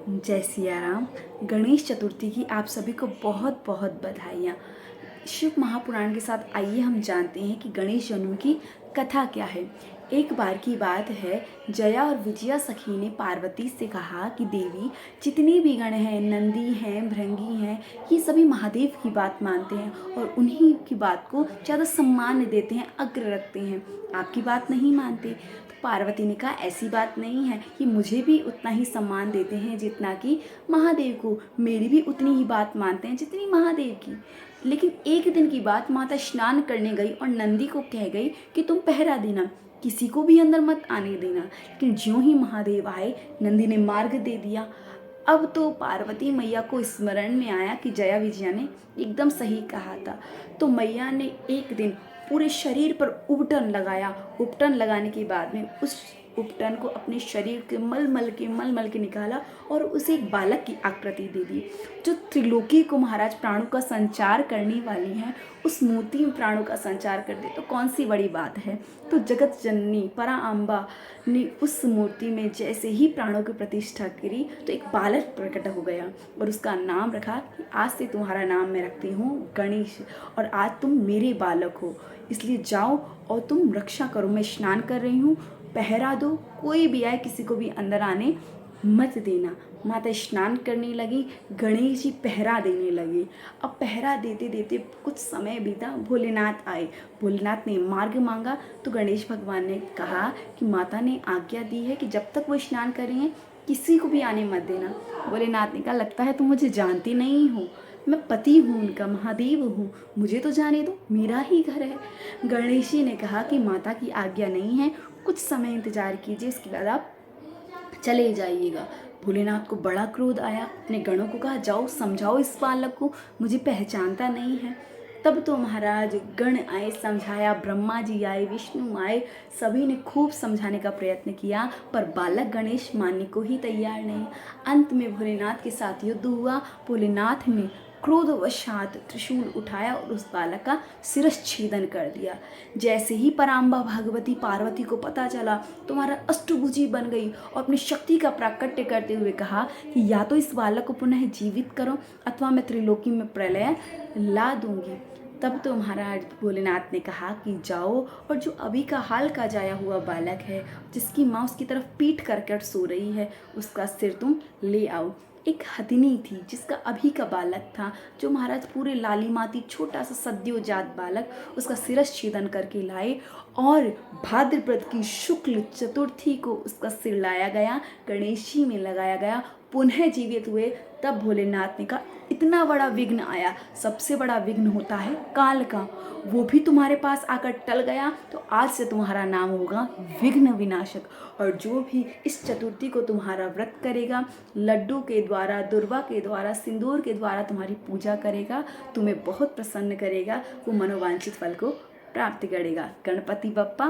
जय सिया राम। गणेश चतुर्थी की आप सभी को बहुत बहुत बधाइयाँ। शिव महापुराण के साथ आइए हम जानते हैं कि गणेश जन्म की कथा क्या है। एक बार की बात है, जया और विजया सखी ने पार्वती से कहा कि देवी, जितने भी गण हैं, नंदी हैं, भृंगी हैं, ये सभी महादेव की बात मानते हैं और उन्हीं की बात को ज़्यादा सम्मान देते हैं, अग्र रखते हैं, आपकी बात नहीं मानते। तो पार्वती ने कहा, ऐसी बात नहीं है कि मुझे भी उतना ही सम्मान देते हैं जितना कि महादेव को, मेरी भी उतनी ही बात मानते हैं जितनी महादेव की। लेकिन एक दिन की बात, माता स्नान करने गई और नंदी को कह गई कि तुम पहरा देना, किसी को भी अंदर मत आने देना। लेकिन ज्यों ही महादेव आए, नंदी ने मार्ग दे दिया। अब तो पार्वती मैया को स्मरण में आया कि जया विजया ने एकदम सही कहा था। तो मैया ने एक दिन पूरे शरीर पर उपटन लगाया। उपटन लगाने के बाद में उस उपटन को अपने शरीर के मल मल के निकाला और उसे एक बालक की आकृति दे दी। जो त्रिलोकी को महाराज प्राणों का संचार करने वाली हैं, उस मूर्ति में प्राणों का संचार कर दे तो कौन सी बड़ी बात है। तो जगत जननी परा अम्बा ने उस मूर्ति में जैसे ही प्राणों की प्रतिष्ठा करी तो एक बालक प्रकट हो गया और उसका नाम रखा कि आज से तुम्हारा नाम मैं रखती हूँ गणेश, और आज तुम मेरे बालक हो, इसलिए जाओ और तुम रक्षा करो। मैं स्नान कर रही हूँ, पहरा दो, कोई भी आए किसी को भी अंदर आने मत देना। माता स्नान करने लगी, गणेश जी पहरा देने लगे। अब पहरा देते देते कुछ समय बीता, भोलेनाथ आए। भोलेनाथ ने मार्ग मांगा तो गणेश भगवान ने कहा कि माता ने आज्ञा दी है कि जब तक वो स्नान कर रही हैं किसी को भी आने मत देना। भोलेनाथ ने कहा, लगता है तुम मुझे जानती नहीं हो, मैं पति हूँ उनका, महादेव हूँ, मुझे तो जाने दो, मेरा ही घर है। गणेश जी ने कहा कि माता की आज्ञा नहीं है, कुछ समय इंतजार कीजिए, इसके बाद आप चले जाइएगा। भोलेनाथ को बड़ा क्रोध आया, अपने गणों को कहा, जाओ समझाओ इस बालक को, मुझे पहचानता नहीं है। तब तो महाराज गण आए, समझाया, ब्रह्मा जी आए, विष्णु आए, सभी ने खूब समझाने का प्रयत्न किया, पर बालक गणेश मानने को ही तैयार नहीं। अंत में भोलेनाथ के साथ युद्ध हुआ। भोलेनाथ ने क्रोधवशात त्रिशूल उठाया और उस बालक का शिरश्छेदन कर दिया। जैसे ही पराम्बा भगवती पार्वती को पता चला, तुम्हारा अष्टभुजी बन गई और अपनी शक्ति का प्राकट्य करते हुए कहा कि या तो इस बालक को पुनः जीवित करो अथवा मैं त्रिलोकी में प्रलय ला दूंगी। तब तो महाराज भोलेनाथ ने कहा कि जाओ और जो अभी का हाल का जाया हुआ बालक है, जिसकी माँ उसकी तरफ पीठ कर सो रही है, उसका सिर तुम ले आओ। एक हथिनी थी जिसका अभी का बालक था, जो महाराज पूरे लालीमाती छोटा सा सद्योजात बालक, उसका शिरश्छेदन करके लाए और भाद्रपद की शुक्ल चतुर्थी को उसका सिर लाया गया, गणेश जी में लगाया गया, पुनः जीवित हुए। तब भोलेनाथ ने कहा, इतना बड़ा विघ्न आया, सबसे बड़ा विघ्न होता है काल का, वो भी तुम्हारे पास आकर टल गया, तो आज से तुम्हारा नाम होगा विघ्न विनाशक। और जो भी इस चतुर्थी को तुम्हारा व्रत करेगा, लड्डू के द्वारा, दुर्वा के द्वारा, सिंदूर के द्वारा तुम्हारी पूजा करेगा, तुम्हें बहुत प्रसन्न करेगा, वो मनोवांछित फल को प्राप्त करेगा। गणपति बप्पा